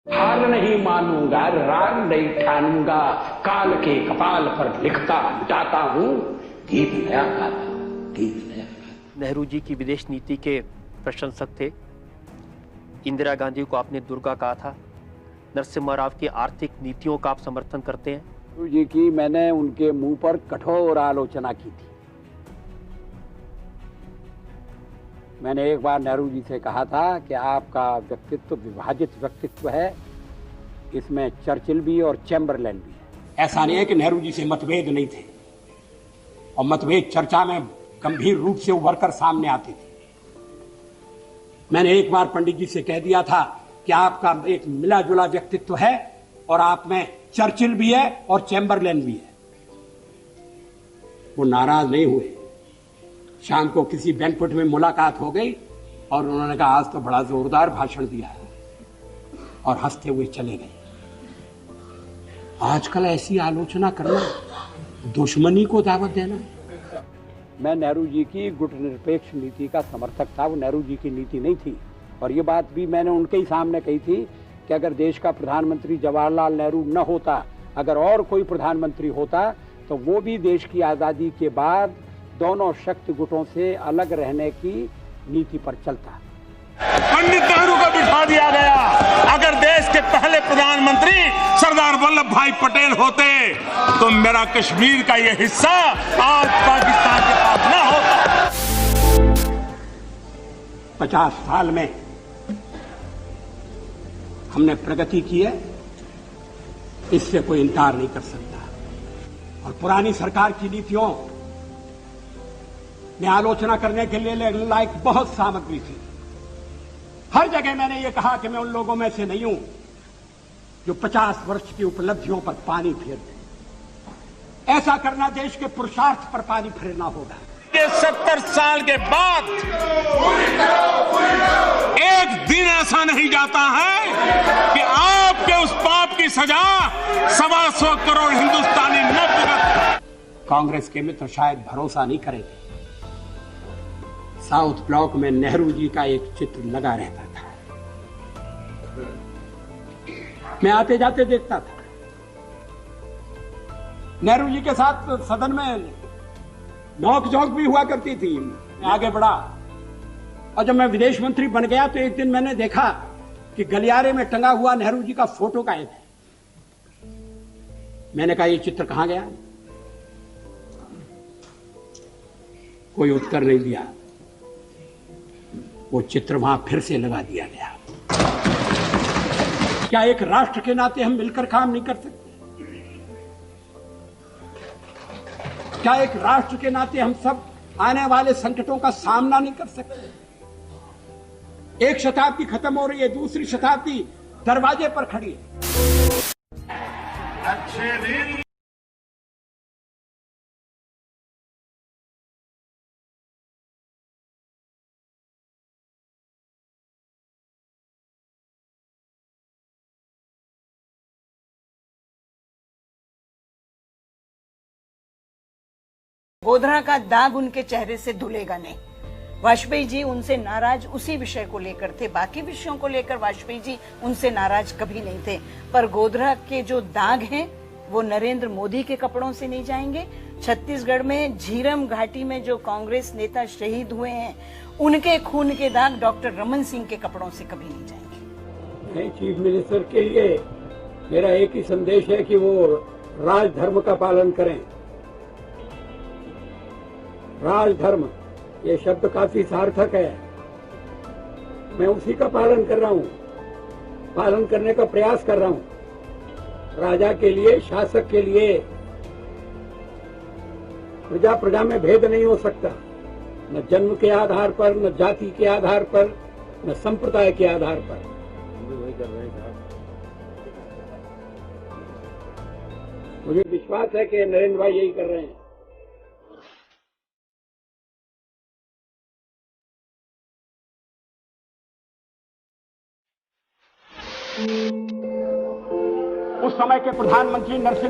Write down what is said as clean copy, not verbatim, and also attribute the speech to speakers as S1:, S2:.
S1: हार नहीं मानूंगा, राग नहीं ठानूंगा, काल के कपाल पर लिखता मिटाता हूं, गीत नया गाता, गीत नया गाता।
S2: नेहरू जी की विदेश नीति के प्रशंसक थे। इंदिरा गांधी को आपने दुर्गा कहा था। नरसिम्हा राव की आर्थिक नीतियों का आप समर्थन करते हैं।
S1: नेहरू जी की मैंने उनके मुंह पर कठोर आलोचना की थी। मैंने एक बार नेहरू जी से कहा था कि आपका व्यक्तित्व विभाजित व्यक्तित्व है, इसमें चर्चिल भी और चैम्बरलेन भी है। ऐसा नहीं है कि नेहरू जी से मतभेद नहीं थे, और मतभेद चर्चा में गंभीर रूप से उभर कर सामने आते थे। मैंने एक बार पंडित जी से कह दिया था कि आपका एक मिला जुला व्यक्तित्व है और आप में चर्चिल भी है और चैम्बरलेन भी है। वो नाराज नहीं हुए। शाम को किसी बैंक्वेट में मुलाकात हो गई और उन्होंने कहा आज तो बड़ा जोरदार भाषण दिया है, और हंसते हुए चले गए। आजकल ऐसी आलोचना करना दुश्मनी को दावत देना। मैं नेहरू जी की गुटनिरपेक्ष नीति का समर्थक था, वो नेहरू जी की नीति नहीं थी। और ये बात भी मैंने उनके ही सामने कही थी कि अगर देश का प्रधानमंत्री जवाहरलाल नेहरू न होता, अगर और कोई प्रधानमंत्री होता, तो वो भी देश की आजादी के बाद दोनों शक्ति गुटों से अलग रहने की नीति पर चलता।
S3: पंडित नेहरू को बिठा दिया गया। अगर देश के पहले प्रधानमंत्री सरदार वल्लभ भाई पटेल होते तो मेरा कश्मीर का यह हिस्सा आज पाकिस्तान के पास न होता।
S1: 50 साल में हमने प्रगति की है, इससे कोई इनकार नहीं कर सकता। और पुरानी सरकार की नीतियों में आलोचना करने के लिए लायक बहुत सामग्री थी। हर जगह मैंने ये कहा कि मैं उन लोगों में से नहीं हूं जो 50 वर्ष की उपलब्धियों पर पानी फेर दे। ऐसा करना देश के पुरुषार्थ पर पानी फेरना होगा।
S3: 70 साल के बाद एक दिन ऐसा नहीं जाता है कि आपके उस पाप की सजा 125 करोड़ हिंदुस्तानी न भुगत।
S1: कांग्रेस के मित्र शायद भरोसा नहीं करेंगे। साउथ ब्लॉक में नेहरू जी का एक चित्र लगा रहता था। मैं आते जाते देखता था। नेहरू जी के साथ सदन में नोक झोंक भी हुआ करती थी। मैं आगे बढ़ा और जब मैं विदेश मंत्री बन गया तो एक दिन मैंने देखा कि गलियारे में टंगा हुआ नेहरू जी का फोटो गायब है। मैंने कहा ये चित्र कहां गया? कोई उत्तर नहीं दिया। वो चित्र वहां फिर से लगा दिया गया। क्या एक राष्ट्र के नाते हम मिलकर काम नहीं कर सकते? क्या एक राष्ट्र के नाते हम सब आने वाले संकटों का सामना नहीं कर सकते? एक शताब्दी खत्म हो रही है, दूसरी शताब्दी दरवाजे पर खड़ी है।
S3: अच्छे दिन
S4: गोधरा का दाग उनके चेहरे से धुलेगा नहीं। वाजपेयी जी उनसे नाराज उसी विषय को लेकर थे, बाकी विषयों को लेकर वाजपेयी जी उनसे नाराज कभी नहीं थे। पर गोधरा के जो दाग हैं वो नरेंद्र मोदी के कपड़ों से नहीं जाएंगे। छत्तीसगढ़ में झीरम घाटी में जो कांग्रेस नेता शहीद हुए हैं, उनके खून के दाग डॉक्टर रमन सिंह के कपड़ों से कभी नहीं जाएंगे।
S1: नए चीफ मिनिस्टर के लिए मेरा एक ही संदेश है कि वो राजधर्म का पालन करें। राजधर्म ये शब्द काफी सार्थक है। मैं उसी का पालन कर रहा हूं, पालन करने का प्रयास कर रहा हूं। राजा के लिए, शासक के लिए प्रजा प्रजा में भेद नहीं हो सकता, न जन्म के आधार पर, न जाति के आधार पर, न संप्रदाय के आधार पर। मुझे विश्वास है कि नरेंद्र भाई यही कर रहे हैं। उस समय के प्रधानमंत्री नरसिम्हा